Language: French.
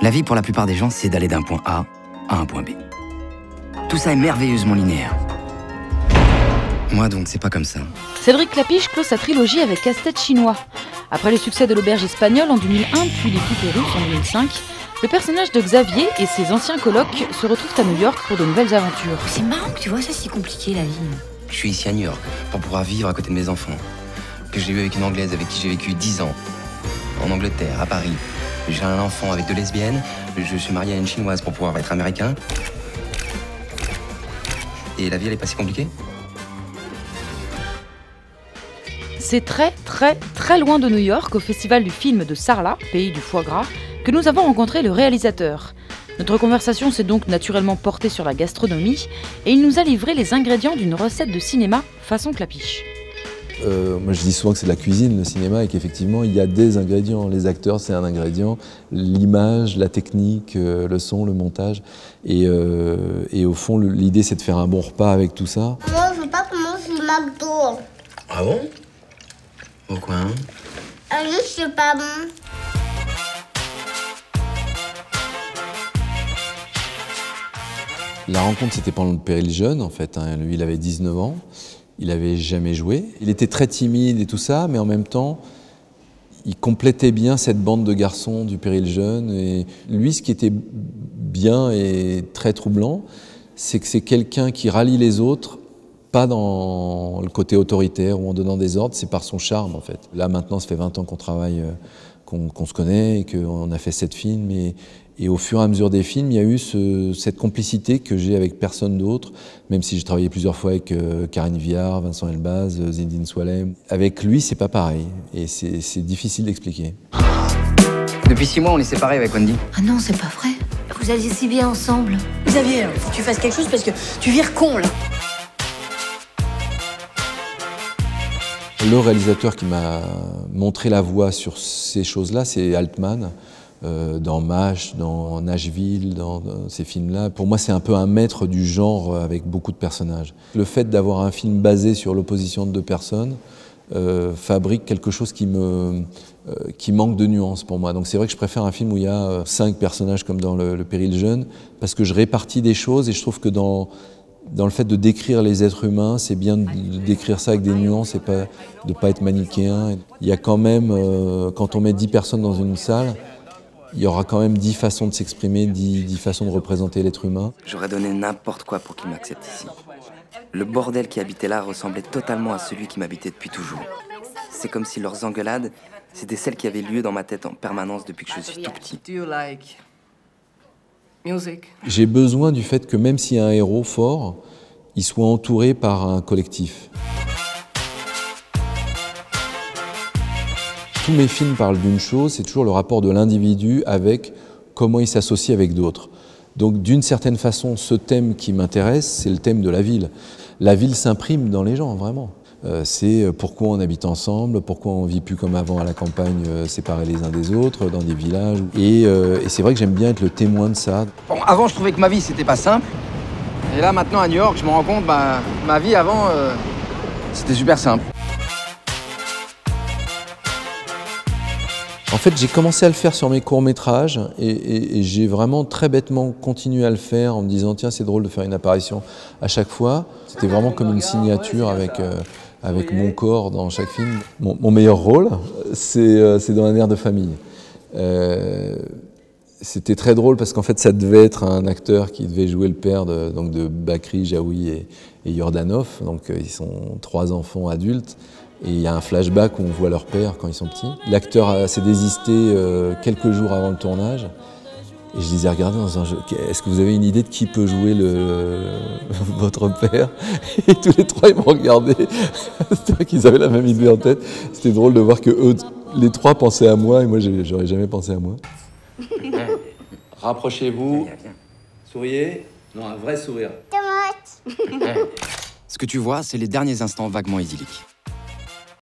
La vie, pour la plupart des gens, c'est d'aller d'un point A à un point B. Tout ça est merveilleusement linéaire. Moi, donc, c'est pas comme ça. Cédric Klapisch clôt sa trilogie avec Casse-tête chinois. Après le succès de l'auberge espagnole en 2001, puis les poupées russes en 2005, le personnage de Xavier et ses anciens colocs se retrouvent à New York pour de nouvelles aventures. C'est marrant que tu vois ça si compliqué la vie. Je suis ici à New York pour pouvoir vivre à côté de mes enfants. Que j'ai eu avec une Anglaise avec qui j'ai vécu 10 ans. En Angleterre, à Paris. J'ai un enfant avec 2 lesbiennes. Je suis marié à une Chinoise pour pouvoir être américain. Et la vie, elle est pas si compliquée? C'est très loin de New York, au festival du film de Sarlat, pays du foie gras, que nous avons rencontré le réalisateur. Notre conversation s'est donc naturellement portée sur la gastronomie et il nous a livré les ingrédients d'une recette de cinéma façon Klapisch. Moi je dis souvent que c'est de la cuisine, le cinéma, et qu'effectivement il y a des ingrédients. Les acteurs c'est un ingrédient, l'image, la technique, le son, le montage. Et au fond l'idée c'est de faire un bon repas avec tout ça. Moi je veux pas manger McDo. Ah bon? Pourquoi? Juste c'est pas bon. La rencontre c'était pendant le péril jeune en fait, hein. Lui il avait 19 ans. Il n'avait jamais joué. Il était très timide et tout ça, mais en même temps, il complétait bien cette bande de garçons du péril jeune. Et lui, ce qui était bien et très troublant, c'est que c'est quelqu'un qui rallie les autres, pas dans le côté autoritaire ou en donnant des ordres, c'est par son charme en fait. Là maintenant, ça fait 20 ans qu'on travaille, qu'on se connaît et qu'on a fait 7 films. Et au fur et à mesure des films, il y a eu cette complicité que j'ai avec personne d'autre, même si j'ai travaillé plusieurs fois avec Karine Viard, Vincent Elbaz, Zinedine Soualem. Avec lui, c'est pas pareil, et c'est difficile d'expliquer. Depuis 6 mois, on est séparés avec Wendy. Ah non, c'est pas vrai. Vous alliez si bien ensemble. Xavier, faut que tu fasses quelque chose parce que tu vires con là. Le réalisateur qui m'a montré la voie sur ces choses-là, c'est Altman. Dans MASH, dans Nashville, dans ces films-là. Pour moi, c'est un peu un maître du genre avec beaucoup de personnages. Le fait d'avoir un film basé sur l'opposition de 2 personnes fabrique quelque chose qui manque de nuances pour moi. Donc c'est vrai que je préfère un film où il y a 5 personnages comme dans le péril jeune, parce que je répartis des choses et je trouve que dans le fait de décrire les êtres humains, c'est bien de décrire ça avec des nuances et de ne pas être manichéen. Il y a quand même, quand on met 10 personnes dans une salle, il y aura quand même 10 façons de s'exprimer, 10 façons de représenter l'être humain. J'aurais donné n'importe quoi pour qu'il m'accepte ici. Le bordel qui habitait là ressemblait totalement à celui qui m'habitait depuis toujours. C'est comme si leurs engueulades, c'était celles qui avaient lieu dans ma tête en permanence depuis que je suis tout petit. J'ai besoin du fait que même s'il y a un héros fort, il soit entouré par un collectif. Tous mes films parlent d'une chose, c'est toujours le rapport de l'individu avec comment il s'associe avec d'autres. Donc d'une certaine façon, ce thème qui m'intéresse, c'est le thème de la ville. La ville s'imprime dans les gens, vraiment. C'est pourquoi on habite ensemble, pourquoi on ne vit plus comme avant à la campagne, séparés les uns des autres, dans des villages. Et c'est vrai que j'aime bien être le témoin de ça. Bon, avant, je trouvais que ma vie, c'était pas simple. Et là, maintenant, à New York, je me rends compte, ma vie avant, c'était super simple. En fait, j'ai commencé à le faire sur mes courts-métrages et j'ai vraiment très bêtement continué à le faire en me disant « Tiens, c'est drôle de faire une apparition à chaque fois ». C'était vraiment comme une signature avec mon corps dans chaque film. Mon meilleur rôle, c'est dans Un air de famille. C'était très drôle parce qu'en fait, ça devait être un acteur qui devait jouer le père de Bakri, Jaoui et Yordanov. Donc, ils sont 3 enfants adultes. Et il y a un flashback où on voit leur père quand ils sont petits. L'acteur s'est désisté quelques jours avant le tournage. Et je les ai regardés dans un jeu. Est-ce que vous avez une idée de qui peut jouer votre père? Et tous les 3, ils m'ont regardé. C'était vrai qu'ils avaient la même idée en tête. C'était drôle de voir que eux, les 3 pensaient à moi et moi, j'aurais jamais pensé à moi. Rapprochez-vous. Souriez. Non, un vrai sourire. Tomate. Ce que tu vois, c'est les derniers instants vaguement idylliques.